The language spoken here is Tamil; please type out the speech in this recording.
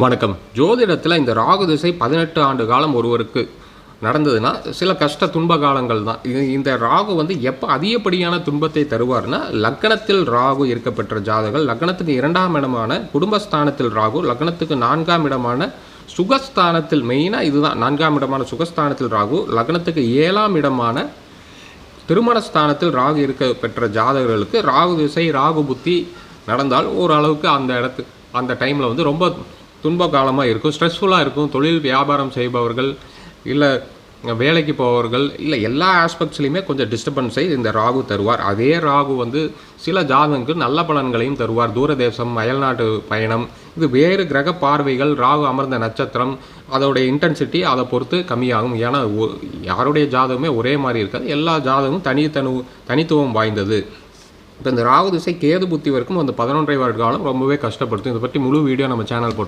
வணக்கம். ஜோதிடத்தில் இந்த ராகு திசை 18 ஆண்டு காலம் ஒருவருக்கு நடந்ததுன்னா சில கஷ்ட துன்ப காலங்கள் தான். இந்த ராகு எப்போ அதிகப்படியான துன்பத்தை தருவார்னா, லக்னத்தில் ராகு இருக்கப்பெற்ற ஜாதகர்கள், லக்னத்துக்கு 2ஆம் இடமான குடும்பஸ்தானத்தில் ராகு, லக்னத்துக்கு 4ஆம் இடமான சுகஸ்தானத்தில், மெயினாக இதுதான் 4ஆம் இடமான சுகஸ்தானத்தில் ராகு, லக்னத்துக்கு 7ஆம் இடமான திருமணஸ்தானத்தில் ராகு இருக்க பெற்ற ஜாதகர்களுக்கு ராகு திசை ராகு புத்தி நடந்தால் ஓரளவுக்கு அந்த டைமில் ரொம்ப துன்ப காலமாக இருக்கும், ஸ்ட்ரெஸ்ஃபுல்லாக இருக்கும். தொழில் வியாபாரம் செய்பவர்கள், இல்லை வேலைக்கு போபவர்கள், இல்லை எல்லா ஆஸ்பெக்ட்ஸ்லையுமே கொஞ்சம் டிஸ்டர்பன்ஸை இந்த ராகு தருவார். அதே ராகு சில ஜாதகங்களுக்கு நல்ல பலன்களையும் தருவார். தூரதேசம், அயல்நாட்டு பயணம், இது வேறு கிரக பார்வைகள், ராகு அமர்ந்த நட்சத்திரம், அதோடைய இன்டென்சிட்டி அதை பொறுத்து கம்மியாகும். ஏன்னா யாருடைய ஜாதகமே ஒரே மாதிரி இருக்காது, எல்லா ஜாதகமும் தனித்துவம் வாய்ந்தது. இப்போ இந்த ராகு திசை கேது புத்தி வரைக்கும் 11.5 வருட காலம் ரொம்பவே கஷ்டப்படுத்தும். இதை பற்றி முழு வீடியோ நம்ம சேனல் போட்டு